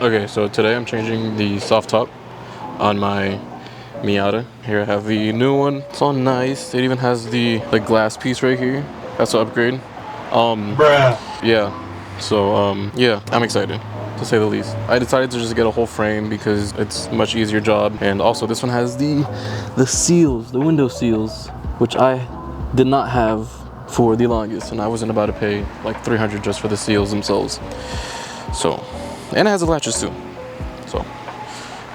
Okay, so today I'm changing the soft top on my Miata. Here I have the new one. It's all nice. It even has the glass piece right here. That's an upgrade. Bruh. Yeah. So yeah, I'm excited to say the least. I decided to just get a whole frame because it's a much easier job, and also this one has the seals, the window seals, which I did not have for the longest, and I wasn't about to pay like $300 just for the seals themselves. So, and it has the latches too. So,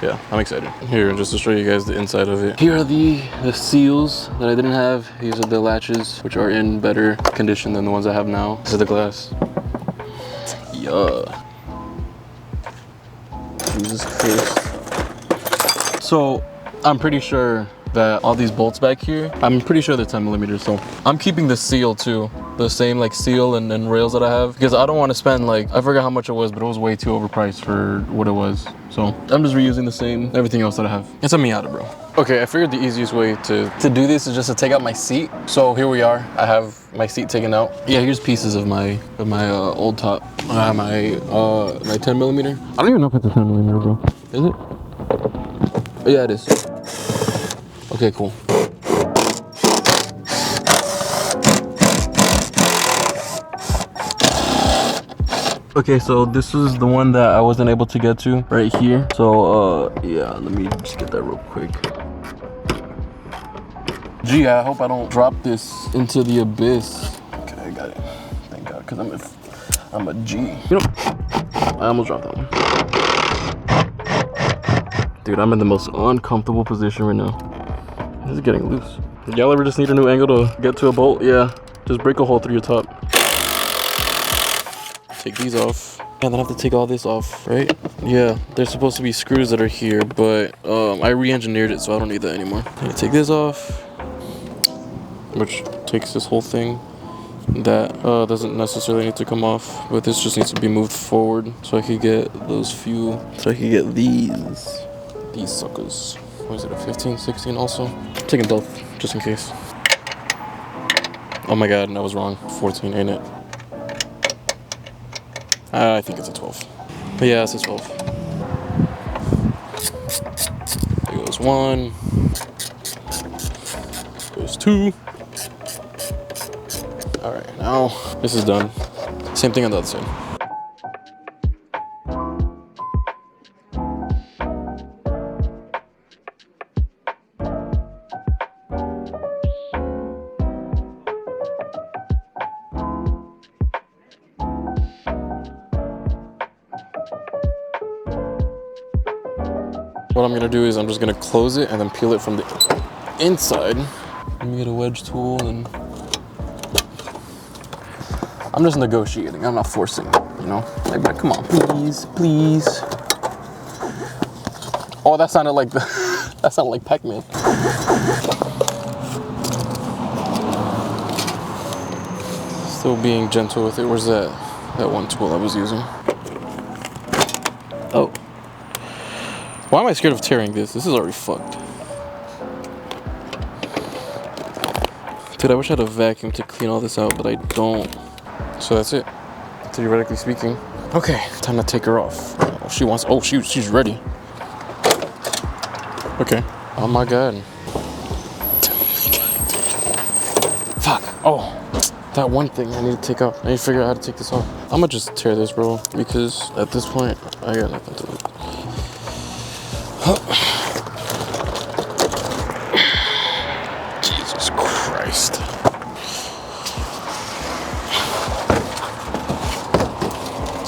yeah, I'm excited. Here, just to show you guys the inside of it. Here are the seals that I didn't have. These are the latches, which are in better condition than the ones I have now. This is the glass. Yeah. Jesus Christ. So, I'm pretty sure that all these bolts back here, I'm pretty sure they're 10 millimeters. So I'm keeping the seal too, the same like seal and rails that I have, because I don't want to spend like, I forgot how much it was, but it was way too overpriced for what it was. So I'm just reusing the same, everything else that I have. It's a Miata, bro. Okay, I figured the easiest way to do this is just to take out my seat. So here we are. I have my seat taken out. Yeah, here's pieces of my old top. I have my 10 millimeter. I don't even know if it's a 10 millimeter, bro. Is it? Yeah, it is. Okay, cool. Okay, so this was the one that I wasn't able to get to right here. So, yeah, let me just get that real quick. Gee, I hope I don't drop this into the abyss. Okay, I got it. Thank God, because I'm a G. You know, I almost dropped that one. Dude, I'm in the most uncomfortable position right now. This is getting loose. Y'all ever just need a new angle to get to a bolt? Yeah, just break a hole through your top. Take these off. And then I have to take all this off, right? Yeah, there's supposed to be screws that are here, but I re-engineered it, so I don't need that anymore. I'm gonna take this off, which takes this whole thing. That doesn't necessarily need to come off, but this just needs to be moved forward so I could get those few, so I could get these suckers. What is it, a 15, 16 also? I'm taking both, just in case. Oh my God, I was wrong. 14, ain't it? I think it's a 12. But yeah, it's a 12. There goes one. There's two. All right, now this is done. Same thing on the other side. What I'm gonna do is I'm just gonna close it and then peel it from the inside. Let me get a wedge tool and I'm just negotiating. I'm not forcing it, you know? Like, come on, please, please. Oh, that sounded like that sounded like Pac-Man. Still being gentle with it. Where's that one tool I was using? Oh. Why am I scared of tearing this? This is already fucked. Dude, I wish I had a vacuum to clean all this out, but I don't. So that's it, theoretically speaking. Okay, time to take her off. Oh, she wants, oh, she's ready. Okay. Oh my God. Fuck. Oh, that one thing I need to take off. I need to figure out how to take this off. I'm gonna just tear this, bro, because at this point, I got nothing to do. Jesus Christ.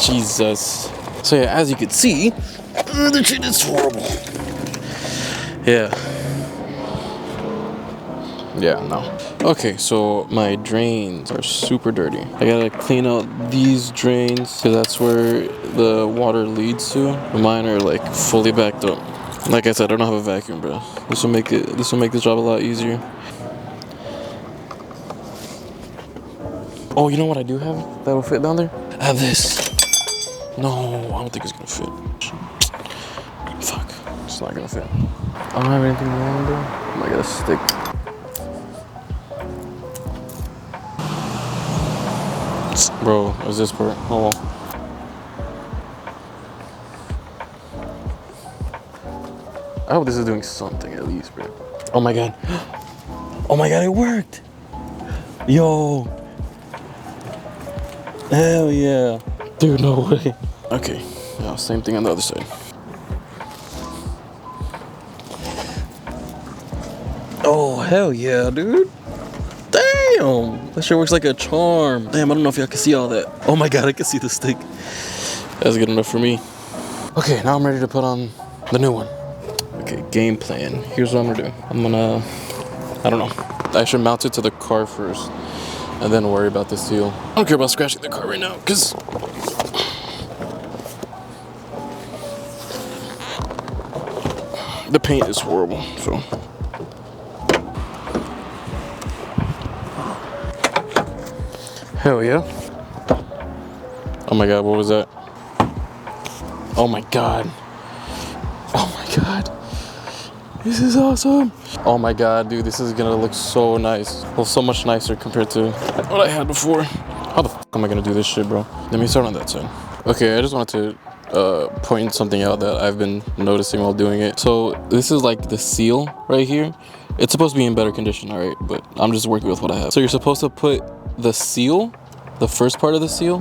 Jesus. So yeah, as you can see, the shit is horrible. Yeah. Yeah, no. Okay, so my drains are super dirty. I gotta clean out these drains because that's where the water leads to. Mine are like fully backed up. Like I said, I don't have a vacuum, bro. This will make this job a lot easier. Oh, you know what I do have that'll fit down there? I have this. No, I don't think it's gonna fit. Fuck, it's not gonna fit. I don't have anything wrong, bro. I got a stick. Bro, what's this part? Oh. I hope this is doing something at least, bro. Oh my god. Oh my god, it worked. Yo. Hell yeah. Dude, no way. Okay, now same thing on the other side. Oh, hell yeah, dude. Damn. That shit works like a charm. Damn, I don't know if y'all can see all that. Oh my god, I can see the stick. That's good enough for me. Okay, now I'm ready to put on the new one. Okay, game plan. Here's what I'm gonna do. I'm gonna, I don't know. I should mount it to the car first and then worry about the seal. I don't care about scratching the car right now, because the paint is horrible, so. Hell yeah. Oh my god, what was that? Oh my god. Oh my god. This is awesome. Oh my god, dude, this is gonna look so nice. Well, so much nicer compared to what I had before. How the fuck am I gonna do this shit, bro? Let me start on that side. Okay, I just wanted to point something out that I've been noticing while doing it. So this is like the seal right here. It's supposed to be in better condition, all right? But I'm just working with what I have. So you're supposed to put the seal, the first part of the seal,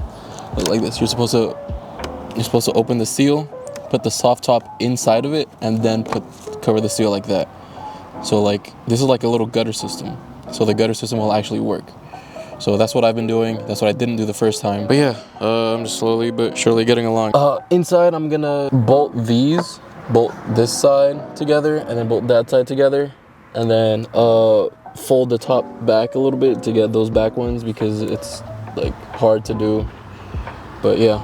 like this. You're supposed to open the seal, put the soft top inside of it, and then cover the seal like that. So like this is like a little gutter system. So the gutter system will actually work. So that's what I've been doing. That's what I didn't do the first time. But yeah, I'm just slowly but surely getting along. Inside, I'm gonna bolt this side together, and then bolt that side together, and then fold the top back a little bit to get those back ones because it's like hard to do. But yeah.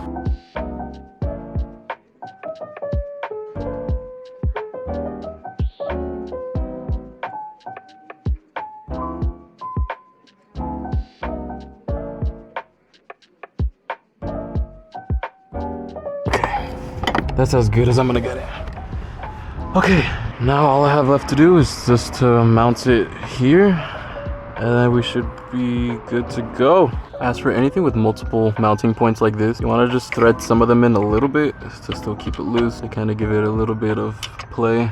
That's as good as I'm gonna get it. Okay, now all I have left to do is just to mount it here, and then we should be good to go. As for anything with multiple mounting points like this, you wanna just thread some of them in a little bit to still keep it loose and kind of give it a little bit of play.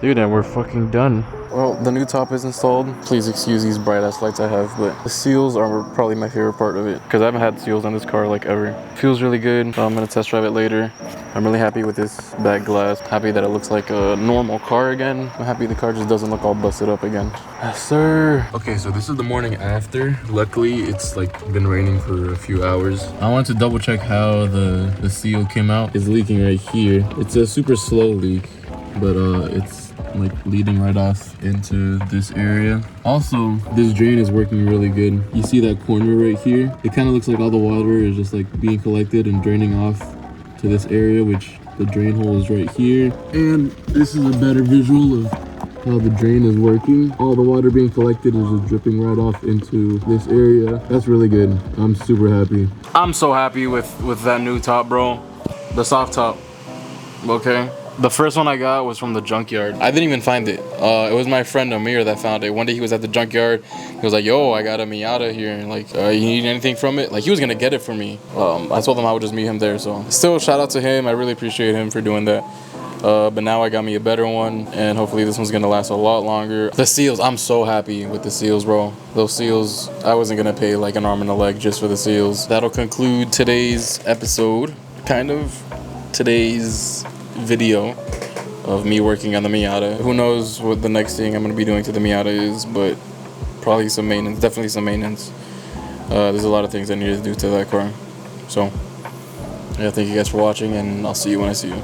Dude, and we're fucking done. Well, the new top is installed. Please excuse these bright ass lights I have, but the seals are probably my favorite part of it because I haven't had seals on this car like ever. Feels really good. I'm gonna test drive it later. I'm really happy with this back glass. Happy that it looks like a normal car again. I'm happy the car just doesn't look all busted up again. Yes, sir. Okay, so this is the morning after. Luckily, it's like been raining for a few hours. I wanted to double check how the seal came out. It's leaking right here. It's a super slow leak, but it's like leading right off into this area. Also, this drain is working really good. You see that corner right here? It kind of looks like all the water is just like being collected and draining off to this area, which the drain hole is right here. And this is a better visual of how the drain is working. All the water being collected is just dripping right off into this area. That's really good. I'm super happy. I'm so happy with that new top, bro. The soft top, okay? The first one I got was from the junkyard. I didn't even find it. It was my friend Amir that found it. One day he was at the junkyard. He was like, yo, I got a Miata here. And like, you need anything from it? Like, he was gonna get it for me. I told him I would just meet him there. So still, shout out to him. I really appreciate him for doing that. But now I got me a better one, and hopefully this one's gonna last a lot longer. The seals, I'm so happy with the seals, bro. Those seals, I wasn't gonna pay like an arm and a leg just for the seals. That'll conclude today's episode, kind of. Today's video of me working on the Miata. Who knows what the next thing I'm gonna be doing to the Miata is, but probably some maintenance, definitely some maintenance. There's a lot of things I need to do to that car. So yeah, thank you guys for watching, and I'll see you when I see you.